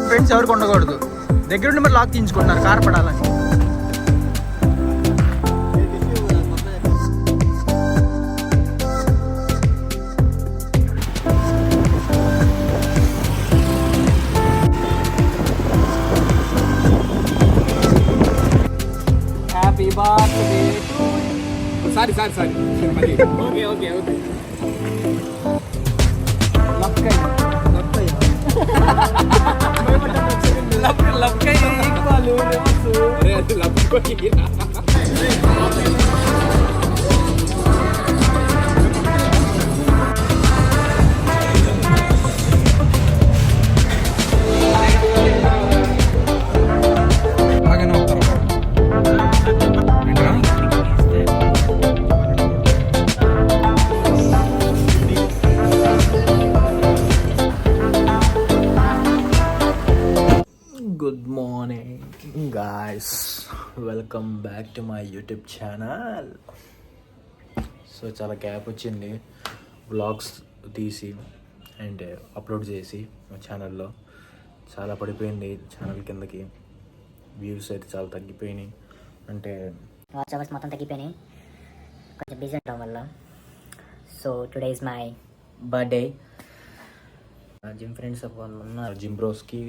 Friends ఎవరికి ఉండకూడదు, దగ్గరుండి మరి లాక్ తీయించుకుంటున్నారు కార్ పడాలని. Happy birthday. Sorry okay okay okay. Good morning guys, welcome back to my YouTube channel. So చాలా గ్యాప్ వచ్చింది వ్లాగ్స్ తీసి అండ్ అప్లోడ్ చేసి మా ఛానల్లో. చాలా పడిపోయింది ఛానల్ కిందకి, వ్యూస్ అయితే చాలా తగ్గిపోయినాయి, అంటే వాచ్ అవర్స్ మొత్తం తగ్గిపోయినాయి కొంచెం బిజీ ఉండడం వల్ల. So today is my birthday. Gym friends వాళ్ళు ఉన్నారు, జిమ్ బ్రోస్కి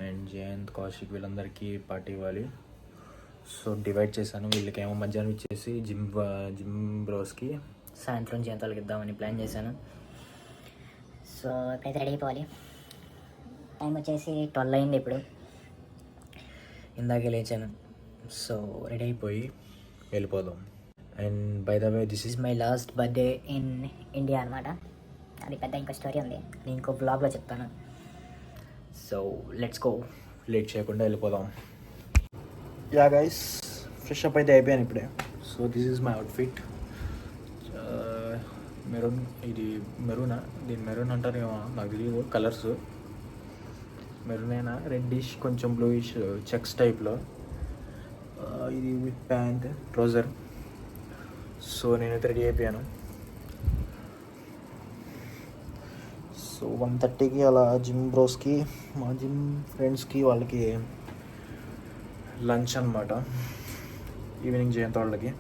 అండ్ జయంత్, కౌశిక్ వీళ్ళందరికీ పార్టీ ఇవ్వాలి. సో డివైడ్ చేశాను, వీళ్ళకేమో మధ్యాహ్నం ఇచ్చేసి జిమ్ బ్రోస్కి సాయంత్రం జయంతాలకు ఇద్దామని ప్లాన్ చేశాను. సో ఇప్పుడైతే రెడీ అయిపోవాలి. టైం వచ్చేసి 12 అయింది ఇప్పుడు, ఇందాకే లేచాను. సో రెడీ అయిపోయి వెళ్ళిపోదాం. And by the way this is my last birthday in India అనమాట. అది పెద్ద ఇంకో స్టోరీ ఉంది, నేను ఇంకో బ్లాగ్లో చెప్తాను. సో లెట్స్ గో, లేట్ చేయకుండా వెళ్ళిపోదాం. యా గైస్, ఫ్రెష్ అప్ అయితే అయిపోయాను ఇప్పుడే. So this is my outfit. Maroon, ఇది మెరూనా, దీని మెరూన్ అంటారేమో నాకు తెలియదు కలర్స్. మెరూనేనా, రెడ్డిష్ కొంచెం బ్లూయిష్ చెక్స్ టైప్లో. ఇది విత్ ప్యాంట్ ట్రౌజర్. సో నేనైతే రెడీ అయిపోయాను. సో 1:30కి అలా జిమ్ బ్రోస్కి, మా జిమ్ ఫ్రెండ్స్కి వాళ్ళకి లంచ్ అనమాట, ఈవినింగ్ జయంత్ వాళ్ళకి.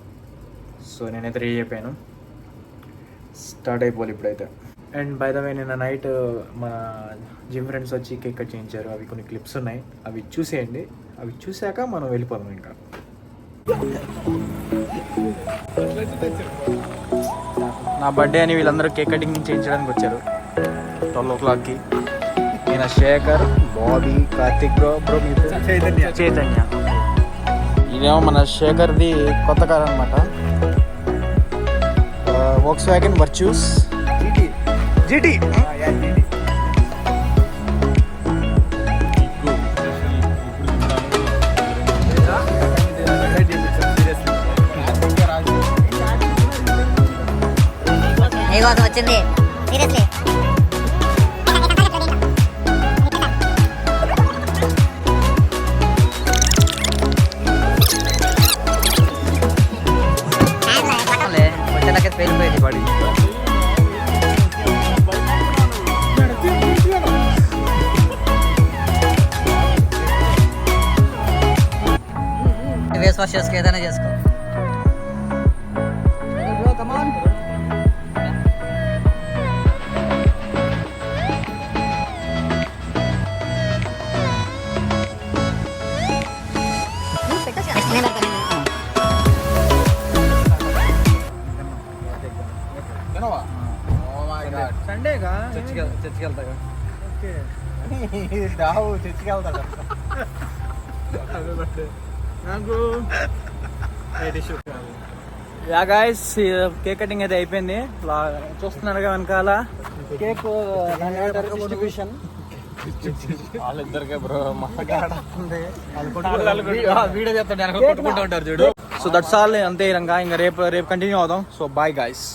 సో నేనైతే రెడీ అయిపోయాను, స్టార్ట్ అయిపోవాలి ఇప్పుడైతే. అండ్ బై ద వే నిన్న నైట్ మా జిమ్ ఫ్రెండ్స్ వచ్చి కేక్ కట్ చేయించారు. అవి కొన్ని క్లిప్స్ ఉన్నాయి, అవి చూసేయండి. అవి చూశాక మనం వెళ్ళిపోదాం. ఇంకా నా బర్త్డే అని వీళ్ళందరూ కేక్ కటింగ్ చేయించడానికి వచ్చారు 12 o'clockకి. నేను శేఖర్, బాబీ, కార్తిక్ బ్రో చైతన్య. ఇదేమో మన శేఖర్ది కొత్త కార్ అనమాట, వోక్స్వ్యాగన్ వర్చ్యూస్ జీటీ. వచ్చింది సీరియస్లీ. వెళ్ళిపోయింది బాడీ. ఫేస్ వాష్ చేసుకో, ఏదైనా చేసుకో. సండేగా చర్చికి వెళ్తాగా. ఓకే, దావు చర్చికి వెళ్తాడు నాకు. యా గాయ్స్, కేక్ కటింగ్ అయితే అయిపోయింది. చూస్తున్నారుగా వెనకాల కేక్ డిస్ట్రిబ్యూషన్. వాళ్ళిద్దరికే బ్రో వీడియో చెప్తాడు, కొట్టుకుంటూ ఉంటారు చూడు. సో దట్స్ ఆల్, అంతే. ఇంకా రేపు కంటిన్యూ అవుదాం. So bye guys.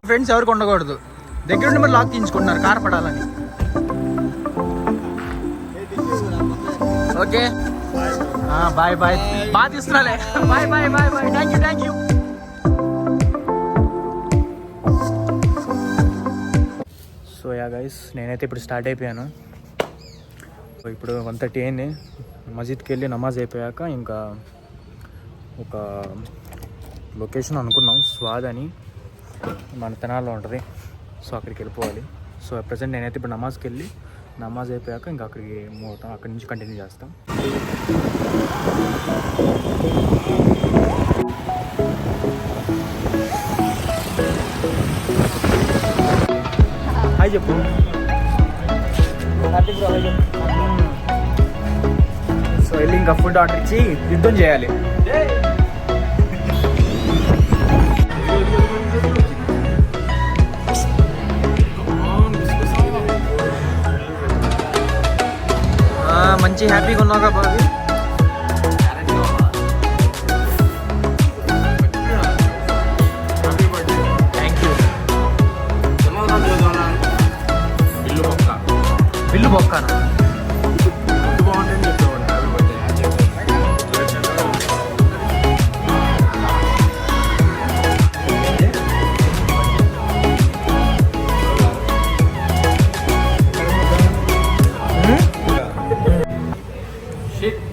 ఫ్రెండ్స్ ఎవరికి ఉండకూడదు, దగ్గరుండి మరి లాక్ తీయించుకుంటున్నారు కార్ పడాలని. ఓకే బాయ్ బాయ్ బాగా తీస్తున్నాలే bye bye bye bye thank you so ya guys నేనైతే ఇప్పుడు స్టార్ట్ అయిపోయాను. ఇప్పుడు 1:30 అయింది. మసీద్కి వెళ్ళి నమాజ్ అయిపోయాక ఇంకా ఒక లొకేషన్ అనుకున్నాం, స్వాద్ అని మన తెనాల్లో ఉంటుంది. సో అక్కడికి వెళ్ళిపోవాలి. సో ప్రజెంట్ నేనైతే ఇప్పుడు నమాజ్కి వెళ్ళి నమాజ్ అయిపోయాక ఇంకా అక్కడికి మూవ్ అవుతాం. అక్కడి నుంచి కంటిన్యూ చేస్తాం. హాయ్ చెప్పు. సో వెళ్ళి ఇంకా ఫుడ్ ఆర్డర్ ఇచ్చి యుద్ధం చేయాలి. మంచి హ్యాపీగా ఉన్నావుగా బాబీ? Thank you. బిల్లు బొక్కనా?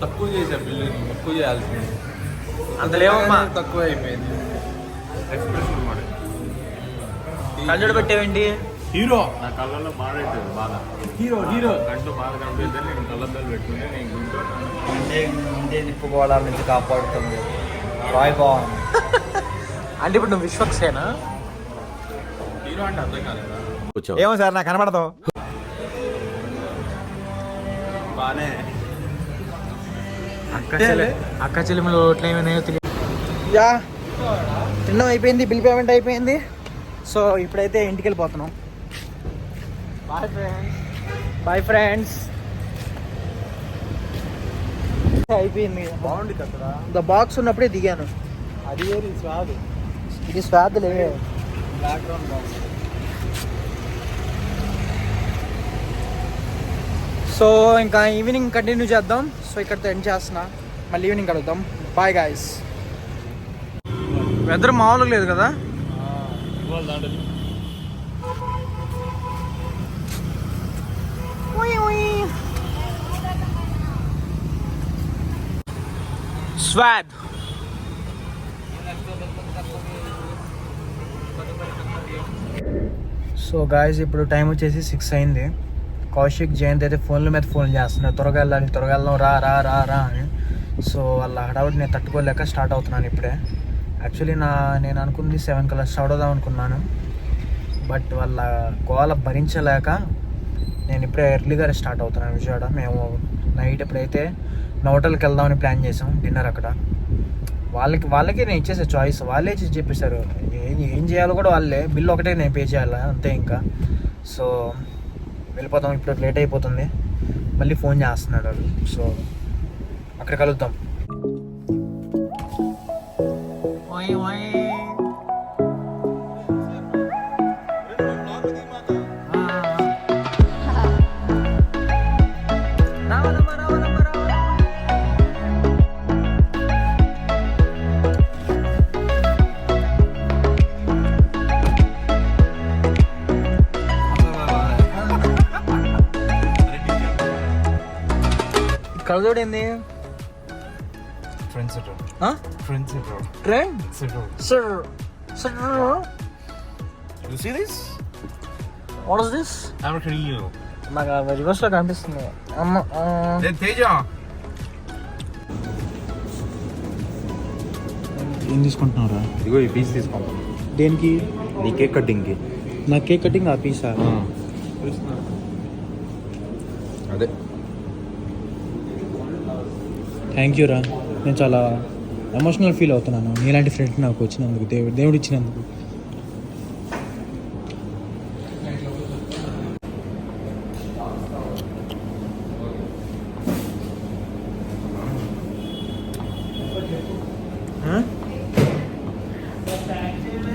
తక్కువ చేసా బిల్లు, తక్కువ చేయాల్సింది. అంతలేమమ్మా, తక్కువ అయిపోయింది. ఎక్స్ప్రెషన్ మాట కళ్ళజోడు పెట్టేవండి. హీరో నా కళ్ళల్లో బాగా అవుతుంది. బాగా హీరో కంట్లో బాగా కనిపిస్తే నేను కళ్ళద్దాలు పెట్టుకుంటే నేను ఇంటే నిప్పుకోవాల నుంచి కాపాడుతుంది. బాయ్ బాగుంది. అంటే ఇప్పుడు నువ్వు విశ్వక్సేనా? హీరో అంటే అర్థం కాలేదా? ఏమో సార్ నాకు కనబడదు. బానే అక్క చెల్లెములు ఓట్లు ఏమైనాయో తెలియదు. యా తిన్నాం అయిపోయింది, బిల్ పేమెంట్ అయిపోయింది. సో ఇప్పుడైతే ఇంటికి వెళ్ళిపోతున్నాం. Bye friends. అయిపోయింది. బాగుంది కదా. ద బాక్స్ ఉన్నప్పుడే దిగాను. అది వేరు, ఇది స్వాదు. ఇది స్వాద్లే. బ్యాక్గ్రౌండ్ బాగుంది. సో ఇంకా ఈవినింగ్ కంటిన్యూ చేద్దాం. సో ఇక్కడితో ఎండ్ చేస్తున్నా, మళ్ళీ ఈవినింగ్ కలుద్దాం. Bye guys. వెదర్ మామూలుగా లేదు కదా. స్వాద్. సో గాయస్ ఇప్పుడు టైం వచ్చేసి 6 అయింది. కౌశిక్, జయంత్ అయితే ఫోన్ల మీద ఫోన్ చేస్తున్నారు. త్వరగా వెళ్ళాలి, త్వరగా వెళ్దాం, రా రా రా రా అని. సో వాళ్ళ హడావుడి నేను తట్టుకోలేక స్టార్ట్ అవుతున్నాను ఇప్పుడే. యాక్చువల్లీ నేను అనుకుంది 7 కల్లా స్టార్ట్ అవుదాం అనుకున్నాను. బట్ వాళ్ళ గోల భరించలేక నేను ఇప్పుడే ఎర్లీగా స్టార్ట్ అవుతున్నాను విజయవాడ. మేము నైట్ ఎప్పుడైతే హోటల్కి వెళ్దామని ప్లాన్ చేసాం, డిన్నర్ అక్కడ. వాళ్ళకి నేను ఇచ్చేసే చాయిస్, వాళ్ళే చెప్పేశారు ఏం చేయాలో కూడా వాళ్ళే. బిల్ ఒకటే నేను పే చేయాలా, అంతే ఇంకా. సో వెళ్ళిపోతాం. ఇప్పుడు లేట్ అయిపోతుంది. మళ్ళీ ఫోన్ చేస్తున్నాడు వాళ్ళు. సో అక్కడ కలుద్దాం. కలదోడు ఏంది? Friends trend sir. You see this? What is this? American Eagle. నాకు రివర్స్ లో కనిపిస్తుంది. అమ్మ తేజ ఏం తీసుకుంటున్నారా? ఇగో ఈ పీస్ తీసుకుంటాం. దేనికి? నీ కేక్ కటింగ్కి. నా కేక్ కటింగ్ ఆ పీసా? అదే. థ్యాంక్ యూ రా. నేను చాలా ఎమోషనల్ ఫీల్ అవుతున్నాను నీలాంటి ఫ్రెండ్ నాకు వచ్చినందుకు, దేవుడు ఇచ్చినందుకు.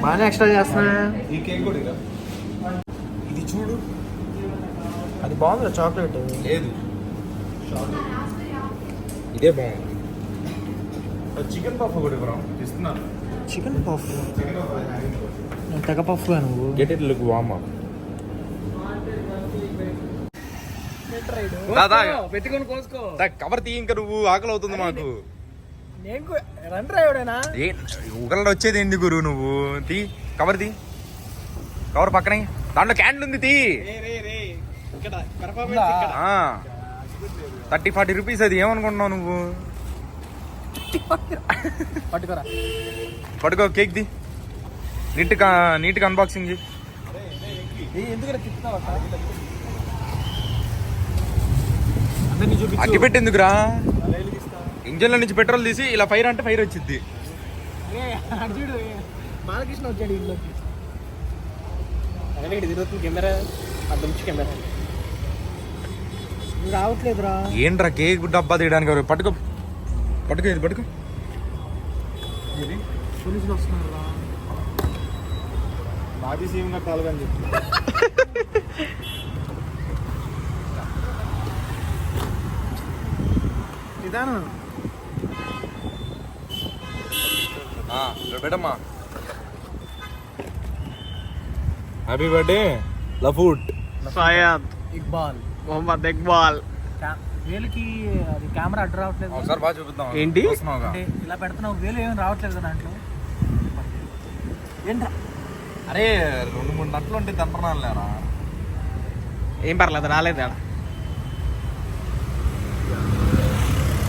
బాగానే ఎక్స్ట్రా చేస్తున్నా. ఈ కేక్ కూడా ఇరా. ఇది చూడు, అది బాగుంది చాక్లెట్. లేదు ఇదే బాగుంది. చికెన్ పఫ్ కూడా బ్రో ఇస్తున్నాను. చికెన్ పఫ్ తెగ పఫ్ నువ్వు. Get it look warm up. పెట్టుకొని కోసుకో. కవర్ తీ, ఇంకా నువ్వు ఆకలి అవుతుంది మాకు. నేను రన్ డ్రైవడేనా? ఉగల్లో వచ్చేది ఎందుకు గురు? నువ్వు తీ కవర్, తీ కవర్ పక్కనే, దాంట్లో క్యాండిల్ ఉంది, తీ. 30-40 రూపీస్ అది. ఏమనుకుంటున్నావు నువ్వు? పట్టుకోరా, పట్టుకో, కేక్ ది. నీట్గా అన్బాక్సింగ్ చేయి. ఎందుకు తిప్పుతావు? అగ్గి పెట్టేందుకురా? ఇంజన్ల నుంచి పెట్రోల్ తీసి ఇలా ఫైర్ అంటే ఫైర్ వచ్చింది. చూడు బాలకృష్ణ వచ్చాడు ఇంట్లోకి. తిరుగుతుంది కెమెరా, అడ్డంచి కెమెరా. నువ్వు రావట్లేదురా. ఏంట్రా కేక్ డబ్బా తీయడానికి? పట్టుకో పట్టుకో, ఇది పట్టుకో. పోలీసులు వస్తున్నారు. మాది సీఎంగా కాలుగని చెప్పి నిదానం. పెట్టమ్మా. హ్యాపీ బర్త్డే లఫూట్ సయ్యద్ ఇక్బాల్, మొహమ్మద్ ఇక్బాల్. వేలుకి అది కెమెరా అడ్డు రావట్లేదు. ఒకసారి బాగా చూపిద్దాం. ఏంటి అంటే ఇలా పెడుతున్నావు? వేలు ఏమి రావట్లేదు కదా దాంట్లో. ఏంట్రా? అరే 2-3 నట్లు ఉంటే తింటున్నాను లేరా. ఏం పర్లేదు, రాలేదు.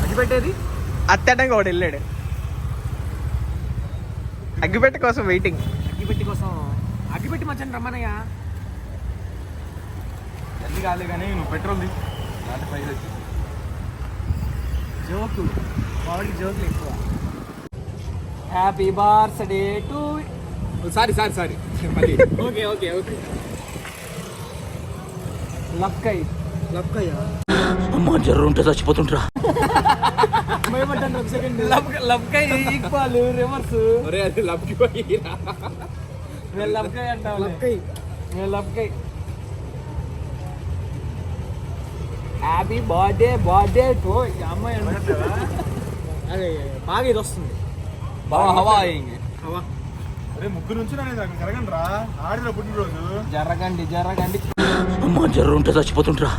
అగ్గిపెట్టేది అత్తడంగా వాడు వెళ్ళాడు. అగ్గిపెట్టి కోసం వెయిటింగ్. అగ్గిపెట్టి కోసం అగ్గిపెట్టి మచ్చని రమ్మనయ్యా. ఎన్ని కాలే కానీ నువ్వు పెట్రోల్ తీ. దాంట్లో ఫైర్ వచ్చి జోకు, వాడికి జోకులు ఎక్కువ. Happy birthday to. Sorry okay okay okay. లబ్కయ్య అమ్మా జ్వరం ఉంటే చచ్చిపోతుంటరా. భయపడ్డాను ఒక సెకండ్. లబ్కయ్య equal reverse. అది లబ్కి లబ్కయ్య అంటావు. లబ్కయ్య. హ్యాపీ బర్త్డే టు అమ్మాయి. అదే బాగా ఇది వస్తుంది. హవా హవా. అరే ముగ్గురు నుంచి జరగండి రా. ఆడిన పుట్టినరోజు జరగండి. అమ్మా జ్వరం ఉంటే చచ్చిపోతుంటరా.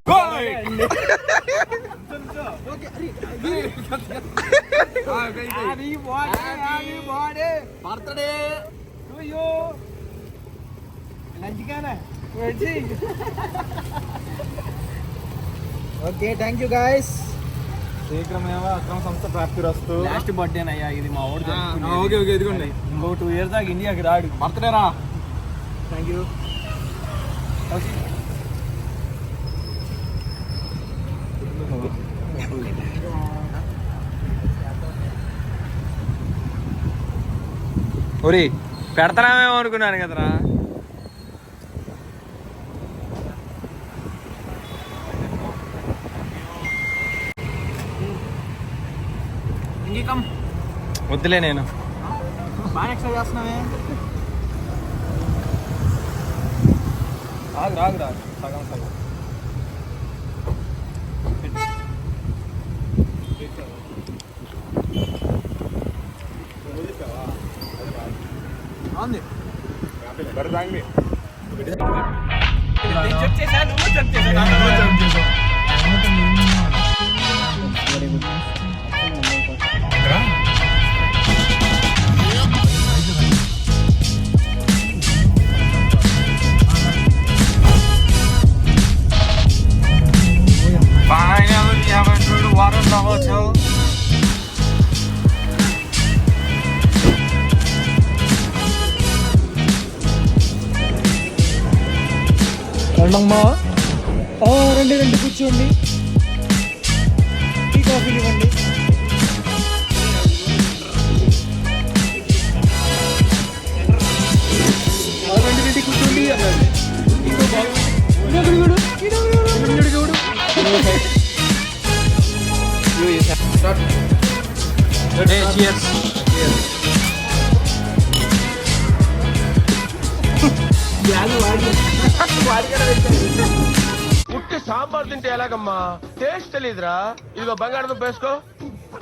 Birthday to you. లంచ్గానే ఓకే. Thank you guys. శీఘ్రమేవా అక్రమ సంస్థ ప్రాప్తిరస్తు. లాస్ట్ బర్త్డేనయ్యా ఇది మా ఊరు. ఓకే ఇదిగోండి. ఇంకో 2 years దాకా ఇండియాకి రాడు. బర్త్డే రా. Thank you. ఒరే పెడతారామేమో అనుకున్నాను కదరా. ఇంకం వద్దులే, నేను బాగా ఎక్స్ట్రా చేస్తున్నావే. రాగు సగం ఉంది. చెక్ చేశాను. Finally, we have entered the water in the hotel. రండమ్మా. రండి కూర్చోండి. టీ కాఫీలు ఇవ్వండి. రండి కూర్చోండి. చూడు. Cheers. ఉట్టి సాంబార్ తింటే ఎలాగమ్మా? టేస్ట్ తెలీదురా. ఇదిగో బంగాళదుంప వేసుకో.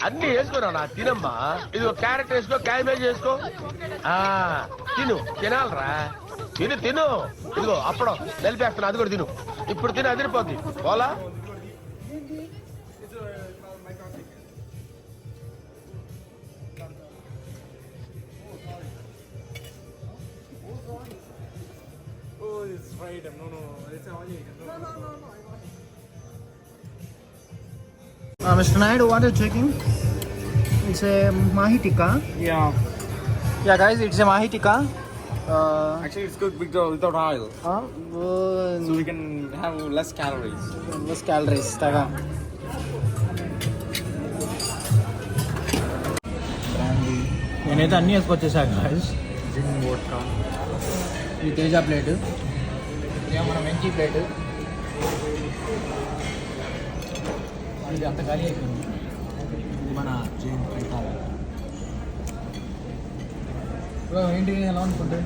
అన్ని వేసుకోరా తినమ్మా. ఇది ఒక క్యారెట్ వేసుకో, క్యాబేజ్ వేసుకో. తిను, తినాలరా, తిను తిను. ఇదిగో అప్పుడు నిలిపేస్తున్నా, అది కూడా తిను. ఇప్పుడు తిని అదిరిపోద్ది. పోలా Mr. Naidu, what are you checking? It's a Mahi Tikka. Yeah, guys, it's a Mahi Tikka. Actually, it's good without oil, so we can have less calories. Less calories. Taga. Brandy. నేనైతే అన్నీ వేసుకొచ్చేసాను guys. Gin, vodka. ఈ Teja plate, మన Venky plate. ఇది అంత ఖాళీ అయిపోయింది. ఇది మన జైన్ ప్లేట్. ఏంటి ఎలా అనుకుంటే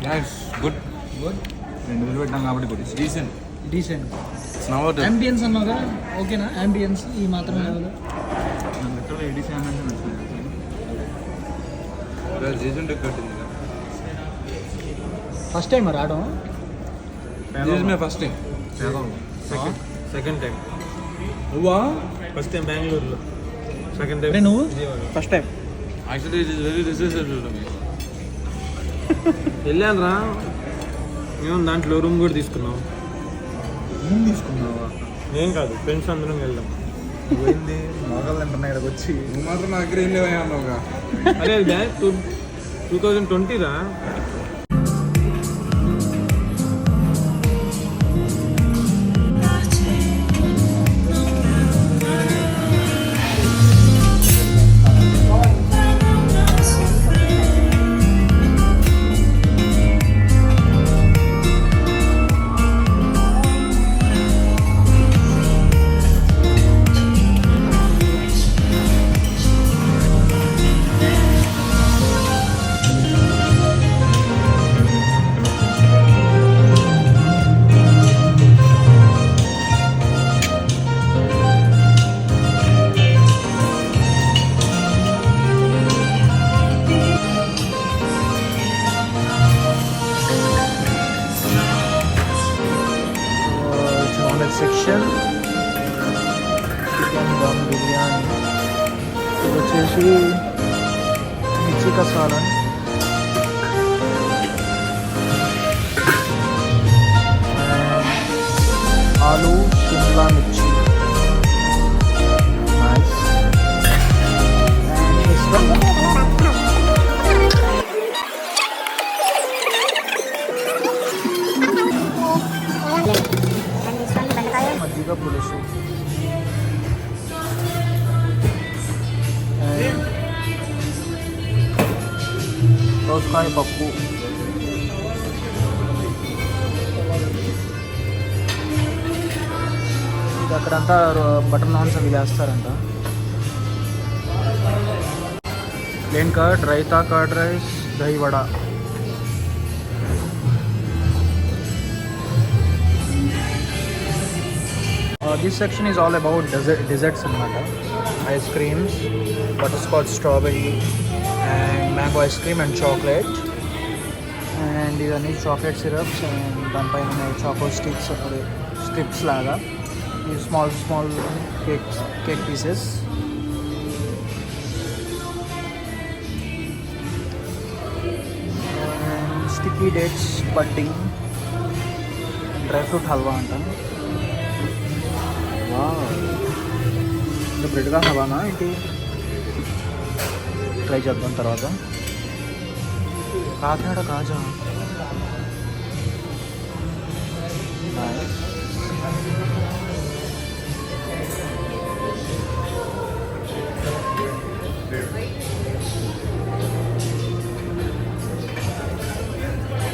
Yes, good. గుడ్, 2,000 పెట్టాం కాబట్టి good. It's decent. Decent. It's now the ambience అన్నావుగా, ఓకేనా? అంబియన్స్ ఈ మాత్రం లెవెల్. literally 87 అంటే well, decent కట్టింది. ఫస్ట్ టైం రావడం. This is my first time. Second time. నువ్వా? ఫస్ట్ టైం బెంగళూరులో, సెకండ్ టైం నువ్వు first time. Actually, it is very resistant to me. వెళ్ళాను రా, మేము దాంట్లో రూమ్ కూడా తీసుకున్నాం. ఏం తీసుకున్నావా? ఏం కాదు, ఫ్రెండ్స్ అందరం వెళ్దాం. పోయింది మొగలు అంటున్నా ఇక్కడికి వచ్చి. నువ్వు మాత్రం నా దగ్గర ఏం లేవన్నావుగా. అరే అది బ్యాక్ 2020 రా. Section chicken dum biryani. ఇది వచ్చేసి మిర్చి కసాలన్, ఆలు షిమ్లా మిర్చి. నైస్. అండ్ దిస్ వన్ మజ్జిగ పులుసు. దోసకాయ పప్పు. ఇది అక్కడంతా బటర్ నాన్స్ అవి వేస్తారంట. Plain curd, raita, curd rice, dahi vada. This section is all about desserts and ice creams, butterscotch strawberry and mango ice cream and chocolate. And these are chocolate syrups and then choco sticks or strips laga. These small cake pieces. And sticky dates pudding, dry fruit halwa anta. ఇంకా bread కావాలా ఏంటి? Try చేద్దాం తర్వాత. Kakinada kaja.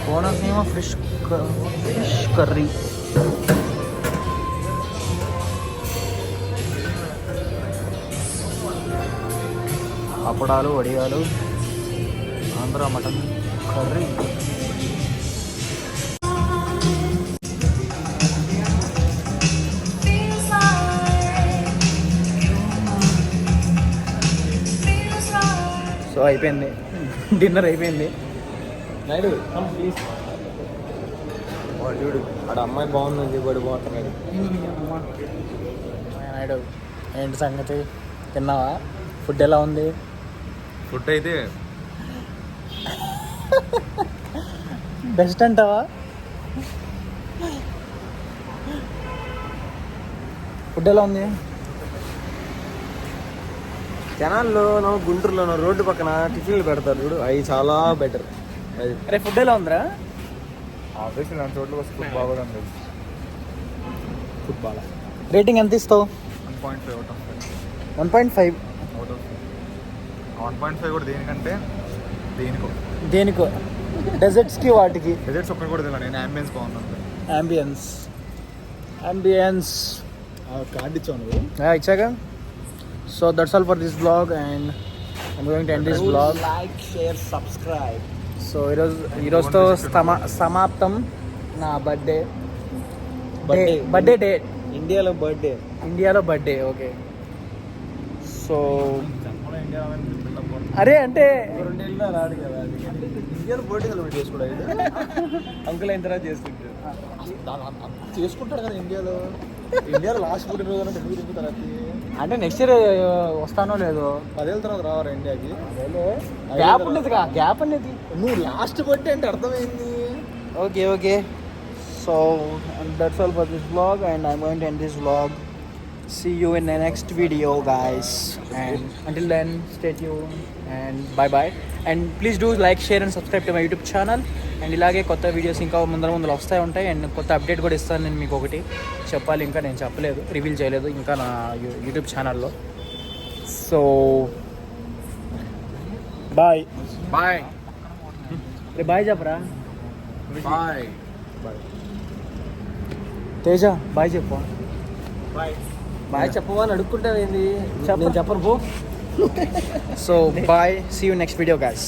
Konaseema fish curry. అప్పడాలు, వడియాలు, Andhra mutton curry. అయిపోయింది, dinner అయిపోయింది. Naidu please. చూడు ఆడ అమ్మాయి బాగుంది, వాడు బాగుంటున్నాడు. నాయుడు ఏంటి సంగతి, తిన్నావా? ఫుడ్ ఎలా ఉంది? ఫుడ్ అయితే బెస్ట్ అంటావా? ఫుడ్ ఎలా ఉంది? జనాల్లోనో గుంటూరులోనో రోడ్డు పక్కన టిఫిన్లు పెడతారు చూడు, అవి చాలా బెటర్. అది అరే ఫుడ్ ఎలా ఉందిరా? ఆబ్వియస్లీ నా చోట్ల ఫుడ్ బాగోదండి. ఫుడ్ బాగా. రేటింగ్ ఎంత ఇస్తావు? 1.5 అవుట్ ఆఫ్ 1.5. 1.5 కూడా దేనికంటే దేనికో డెజర్ట్స్కి వాటికి. డెజర్ట్స్ ఒక్కటి కూడా తెలియదు. నేను అంబియన్స్ బాగుంది. అంబియన్స్ కార్డు ఇచ్చావు నువ్వు. ఇచ్చాక. So that's all for this blog and I'm going to end this blog. Like, share, subscribe. So ఈరోజుతో సమాప్తం నా బర్త్డే డేట్. ఇండియాలో బర్త్డే. ఓకే. సో అరే అంటే 2 ఏళ్ళ రాడు కదా, ఇండియాలో బర్త్డే సెలబ్రేట్ చేసుకోవడం. అంకుల్ అయిన తర్వాత చేసుకుంటాడు కదా ఇండియాలో లాస్ట్ పుట్టినరోజు అంటే ఎందుకు తిరుగుతారు? అంటే నెక్స్ట్ ఇయర్ వస్తానో లేదో. 10 ఏళ్ళ తర్వాత రావారా ఇండియాకి? గ్యాప్ ఉండేది. నువ్వు లాస్ట్ బర్త్డే అంటే అర్థమైంది. Okay. So that's all for this vlog and I'm going to end this vlog. See you in the next video, guys. And until then, stay tuned and bye. And please do like, share and subscribe to my YouTube channel. And ఇలాగే కొత్త videos ఇంకా ముందర వస్తాయి ఉంటాయి. And కొత్త update కూడా ఇస్తాను నేను మీకు. ఒకటి చెప్పాలి, ఇంకా నేను చెప్పలేదు, రివీల్ చేయలేదు ఇంకా నా యూట్యూబ్ ఛానల్లో. సో బాయ్ బాయ్ చెప్పరా. తేజ బాయ్ చెప్పు. బాయ్ చెప్పవా అని అడుక్కుంటావేంది? నేను చెప్పను పో. So bye, see you next video, guys.